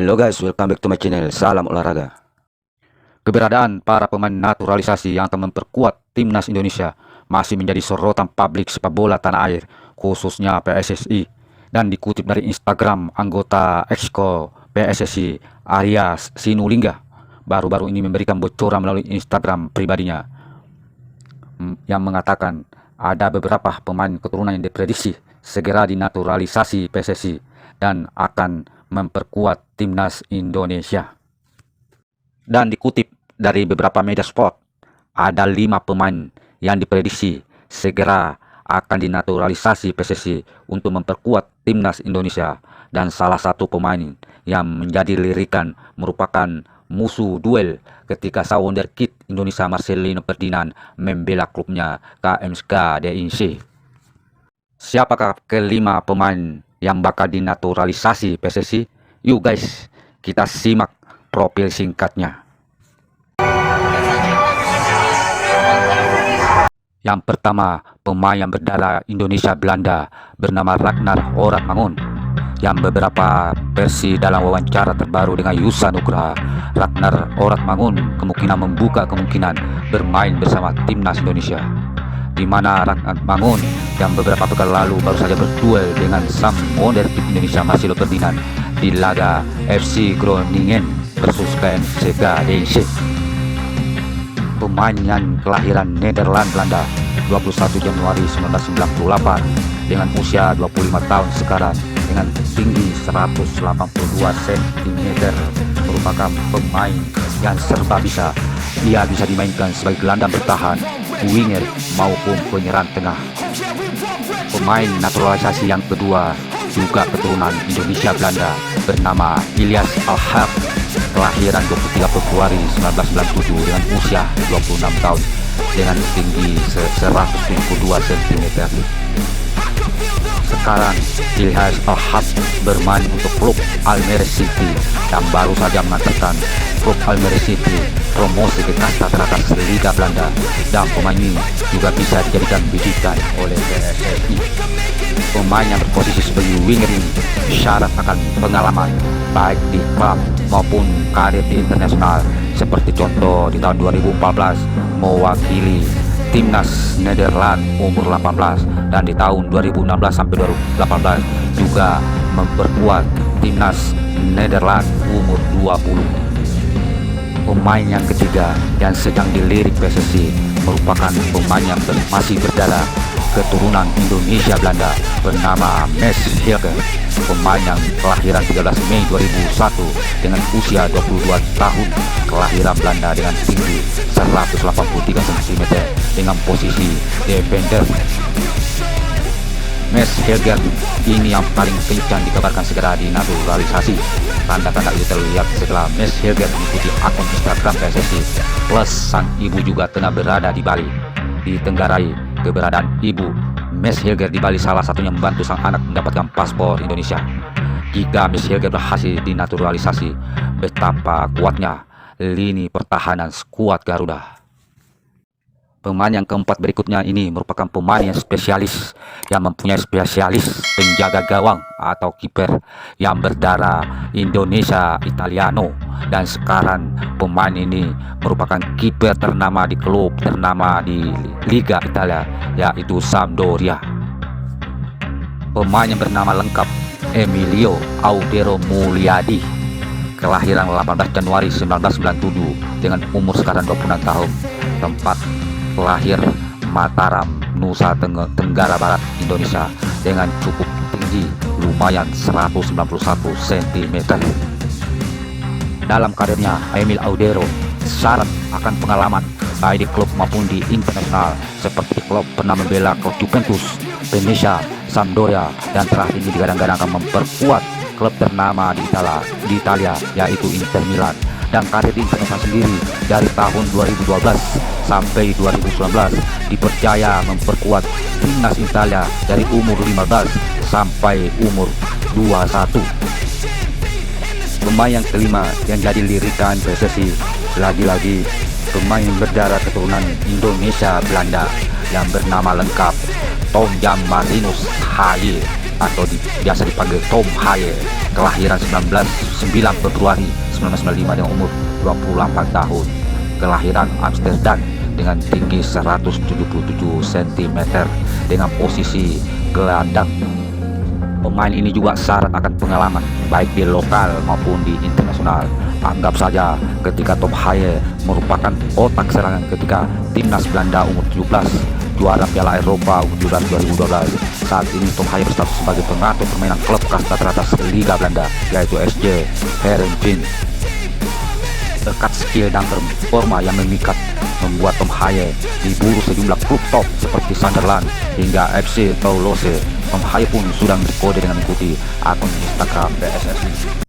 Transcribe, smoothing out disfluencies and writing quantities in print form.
Halo guys, welcome back to my channel. Salam olahraga. Keberadaan para pemain naturalisasi yang akan memperkuat timnas Indonesia masih menjadi sorotan publik sepak bola tanah air, khususnya PSSI. Dan dikutip dari Instagram anggota Exco PSSI Arya Sinulinga, baru-baru ini memberikan bocoran melalui Instagram pribadinya yang mengatakan ada beberapa pemain keturunan yang diprediksi segera dinaturalisasi PSSI dan akan memperkuat timnas Indonesia. Dan dikutip dari beberapa media sport, ada 5 pemain yang diprediksi segera akan dinaturalisasi PSSI untuk memperkuat timnas Indonesia, dan salah satu pemain yang menjadi lirikan merupakan musuh duel ketika sang wonderkid Indonesia Marcelino Ferdinand membela klubnya KMSK DIC. Siapakah kelima pemain yang bakal dinaturalisasi PSSI? Yuk guys, kita simak profil singkatnya. Yang pertama, pemain yang berdarah Indonesia Belanda bernama Ragnar Oratmangun. Yang beberapa versi dalam wawancara terbaru dengan Yusa Nugraha, Ragnar Oratmangun kemungkinan membuka kemungkinan bermain bersama timnas Indonesia, di mana Ragnar Mangun yang beberapa pekan lalu baru saja berduel dengan sang wonderkid Indonesia Marcelo Ferdinand di laga FC Groningen versus KMSK DIC. Pemain yang kelahiran Nederland Belanda 21 Januari 1998 dengan usia 25 tahun sekarang, dengan tinggi 182 cm, merupakan pemain yang serba bisa. Ia bisa dimainkan sebagai gelandang bertahan, winger maupun penyerang tengah. Pemain naturalisasi yang kedua juga keturunan Indonesia Belanda bernama Ilyas Alhaq, kelahiran 23 Februari 1997 dengan usia 26 tahun dengan tinggi 172 cm. Sekarang Ilyas Alhaq bermain untuk klub Almere City dan baru saja mengantarkan klub Almere City promosi ke kasta teratas Liga Belanda, dan pemain ini juga bisa dijadikan bidikan oleh PSSI. Pemain yang berposisi sebagai winger ini syarat akan pengalaman baik di klub maupun karir di internasional, seperti contoh di tahun 2014 mewakili timnas Nederland umur 18, dan di tahun 2016 sampai 2018 juga memperkuat timnas Nederland umur 20. Pemain yang ketiga yang sedang dilirik PSSI merupakan pemain yang masih berdarah keturunan Indonesia Belanda bernama Mes Hilger. Pemain yang kelahiran 13 Mei 2001 dengan usia 22 tahun, kelahiran Belanda dengan tinggi 183 cm dengan posisi defender. Mes Hilger ini yang paling kencang dikabarkan segera dinaturalisasi. Tanda-tanda itu terlihat setelah Mes Hilger mengikuti akun Instagram PSSI, plus sang ibu juga tengah berada di Bali. Ditenggarai keberadaan ibu Mes Hilger di Bali salah satunya membantu sang anak mendapatkan paspor Indonesia. Jika Mes Hilger berhasil dinaturalisasi, betapa kuatnya lini pertahanan skuad Garuda. Pemain yang keempat berikutnya ini merupakan pemain yang spesialis, yang mempunyai spesialis penjaga gawang atau kiper yang berdarah Indonesia Italiano, dan sekarang pemain ini merupakan kiper ternama di klub ternama di Liga Italia, yaitu Sampdoria. Pemain yang bernama lengkap Emilio Audero Mulyadi, kelahiran 18 Januari 1997 dengan umur sekarang 26 tahun, tempat lahir Mataram, Nusa Tenggara Barat, Indonesia, dengan cukup tinggi lumayan 191 cm. Dalam karirnya, Emil Audero syarat akan pengalaman baik di klub maupun di internasional, seperti klub pernah membela klub Juventus, Venezia, Sampdoria, dan terakhir ini digadang-gadang akan memperkuat klub ternama di Italia yaitu Inter Milan. Dan karir di internasional sendiri dari tahun 2012 sampai 2019 dipercaya memperkuat timnas Italia dari umur 15 sampai umur 21. Pemain yang kelima yang jadi lirikan PSSI lagi-lagi pemain berdarah keturunan Indonesia Belanda yang bernama lengkap Tonjam Marinus Haye, atau biasa dipanggil Tom Haye, kelahiran 9 Februari 1995 dengan umur 28 tahun, kelahiran Amsterdam dengan tinggi 177 cm dengan posisi gelandang. Pemain ini juga syarat akan pengalaman baik di lokal maupun di internasional. Anggap saja ketika Tom Haye merupakan otak serangan ketika timnas Belanda umur 17 juara Piala Eropa umur 2012. Saat ini Tom Haye berstatus sebagai pengatur permainan klub kasta teratas Liga Belanda, yaitu SC Heerenveen. Berkat skill dan performa yang memikat membuat Tom Haye diburu sejumlah klub top seperti Sunderland hingga FC Toulouse. Tom Haye pun sudah berkode dengan mengikuti akun Instagram PSSI.